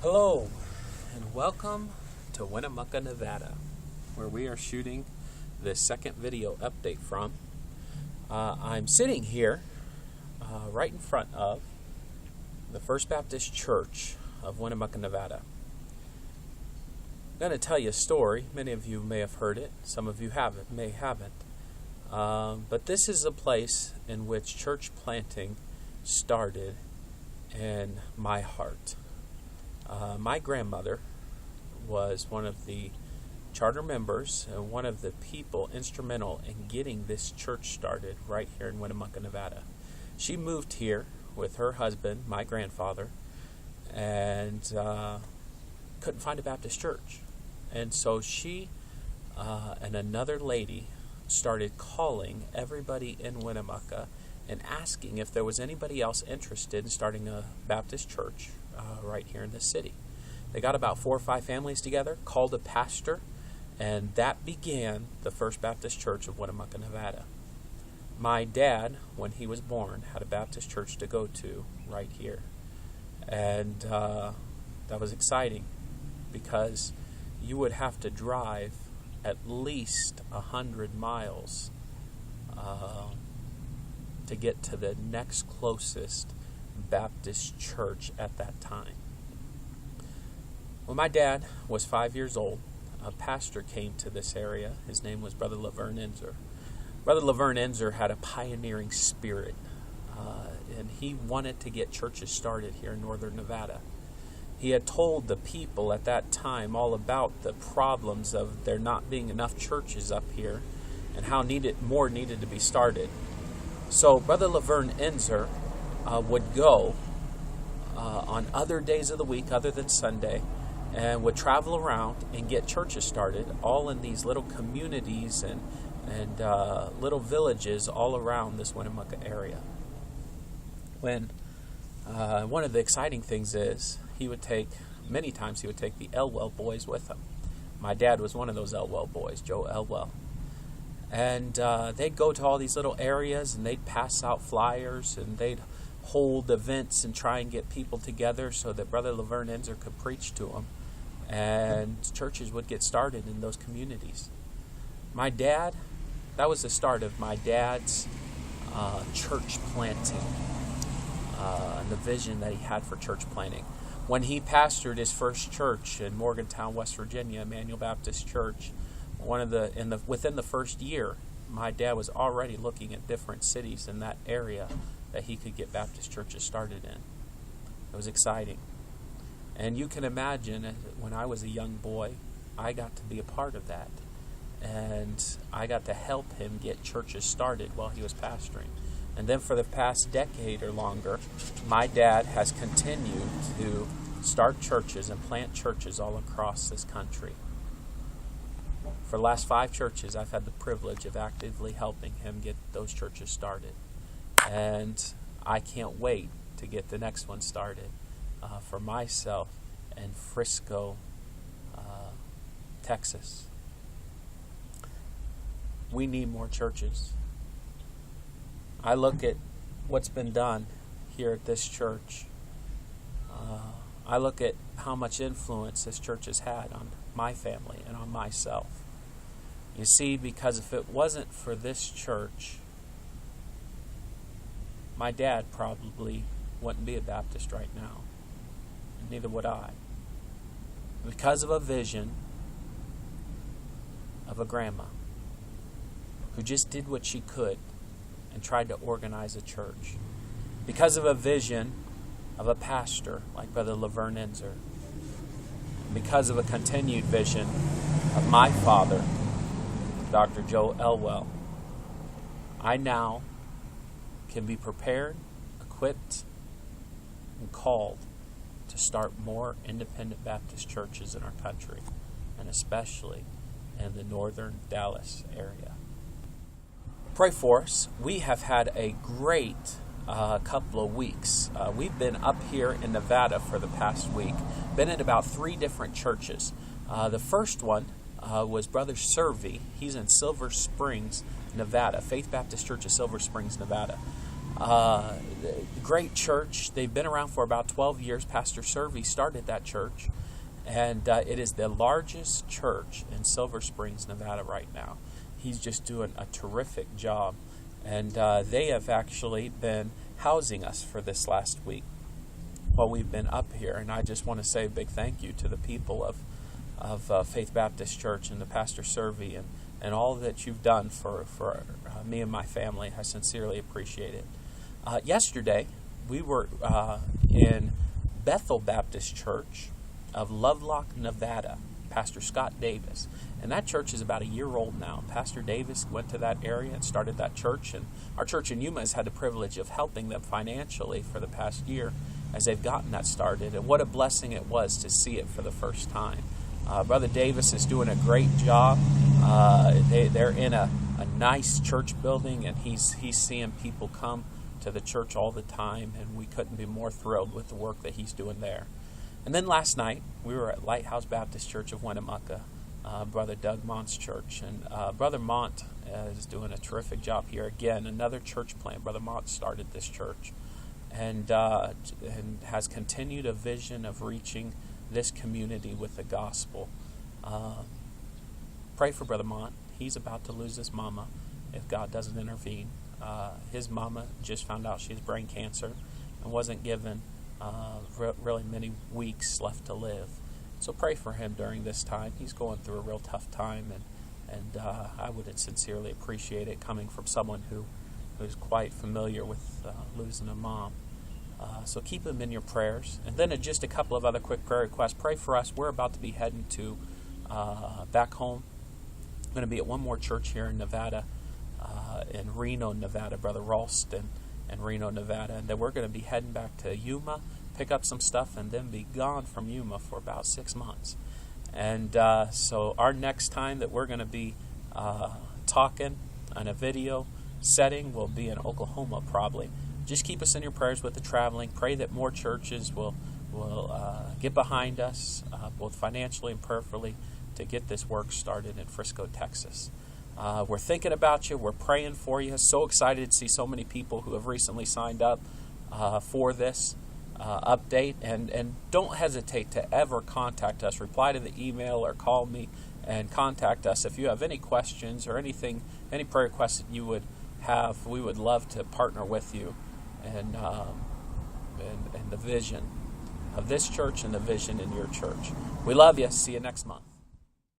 Hello, and welcome to Winnemucca, Nevada, where we are shooting the second video update from. I'm sitting here right in front of the First Baptist Church of Winnemucca, Nevada. I'm going to tell you a story. Many of you may have heard it. Some of you may haven't. But this is a place in which church planting started in my heart. My grandmother was one of the charter members and one of the people instrumental in getting this church started right here in Winnemucca, Nevada. She moved here with her husband, my grandfather, and couldn't find a Baptist church. And so she and another lady started calling everybody in Winnemucca and asking if there was anybody else interested in starting a Baptist church right here in the city. They got about 4 or 5 families together, called a pastor, and that began the First Baptist Church of Winnemucca, Nevada. My dad, when he was born, had a Baptist church to go to right here. And that was exciting because you would have to drive at least 100 miles to get to the next closest Baptist church at that time. When my dad was 5 years old, a pastor came to this area. His name was Brother Laverne Enzer. Brother Laverne Enzer had a pioneering spirit, and he wanted to get churches started here in northern Nevada. He had told the people at that time all about the problems of there not being enough churches up here and how more needed to be started. So Brother Laverne Enzer would go on other days of the week other than Sunday and would travel around and get churches started all in these little communities and little villages all around this Winnemucca area. When one of the exciting things is many times he would take the Elwell boys with him. My dad was one of those Elwell boys, Joe Elwell. And they'd go to all these little areas and they'd pass out flyers and they'd hold events and try and get people together so that Brother Laverne Enzer could preach to them. And churches would get started in those communities. My dad, that was the start of my dad's church planting and the vision that he had for church planting. When he pastored his first church in Morgantown, West Virginia, Emmanuel Baptist Church, within the first year, my dad was already looking at different cities in that area that he could get Baptist churches started in. It was exciting. And you can imagine, when I was a young boy, I got to be a part of that. And I got to help him get churches started while he was pastoring. And then for the past decade or longer, my dad has continued to start churches and plant churches all across this country. For the last 5 churches, I've had the privilege of actively helping him get those churches started. And I can't wait to get the next one started for myself in Frisco, Texas. We need more churches. I look at what's been done here at this church. I look at how much influence this church has had on my family and on myself. You see, because if it wasn't for this church, my dad probably wouldn't be a Baptist right now. And neither would I. Because of a vision of a grandma who just did what she could and tried to organize a church. Because of a vision of a pastor like Brother Laverne Enzer. Because of a continued vision of my father, Dr. Joe Elwell, I now can be prepared, equipped, and called to start more independent Baptist churches in our country, and especially in the northern Dallas area. Pray for us. We have had a great couple of weeks. We've been up here in Nevada for the past week, been at about 3 different churches. The first one was Brother Servey. He's in Silver Springs, Nevada, Faith Baptist Church of Silver Springs, Nevada. Great church. They've been around for about 12 years. Pastor Servey started that church, and it is the largest church in Silver Springs, Nevada right now. He's just doing a terrific job, and they have actually been housing us for this last week while we've been up here. And I just want to say a big thank you to the people of Faith Baptist Church and to Pastor Servey and all that you've done for me and my family. I sincerely appreciate it. Yesterday, we were in Bethel Baptist Church of Lovelock, Nevada, Pastor Scott Davis. And that church is about a year old now. Pastor Davis went to that area and started that church. And our church in Yuma has had the privilege of helping them financially for the past year as they've gotten that started. And what a blessing it was to see it for the first time. Brother Davis is doing a great job. They're in a nice church building, and he's seeing people come to the church all the time, and we couldn't be more thrilled with the work that he's doing there. And then last night, we were at Lighthouse Baptist Church of Winnemucca, Brother Doug Mont's church. And Brother Mont is doing a terrific job here. Again, another church plant. Brother Mont started this church and has continued a vision of reaching this community with the gospel. Pray for Brother Mont. He's about to lose his mama if God doesn't intervene. His mama just found out she has brain cancer and wasn't given really many weeks left to live. So pray for him during this time. He's going through a real tough time, and I would sincerely appreciate it coming from someone who's quite familiar with losing a mom. So keep him in your prayers. And then just a couple of other quick prayer requests. Pray for us. We're about to be heading to back home. I'm going to be at one more church here in Nevada, in Reno, Nevada, Brother Ralston in Reno, Nevada. And then we're going to be heading back to Yuma, pick up some stuff, and then be gone from Yuma for about 6 months. And so our next time that we're going to be talking on a video setting will be in Oklahoma probably. Just keep us in your prayers with the traveling. Pray that more churches will get behind us, both financially and prayerfully, to get this work started in Frisco, Texas. We're thinking about you. We're praying for you. So excited to see so many people who have recently signed up for this update. And don't hesitate to ever contact us. Reply to the email or call me and contact us. If you have any questions or anything, any prayer requests that you would have, we would love to partner with you and the vision of this church and the vision in your church. We love you. See you next month.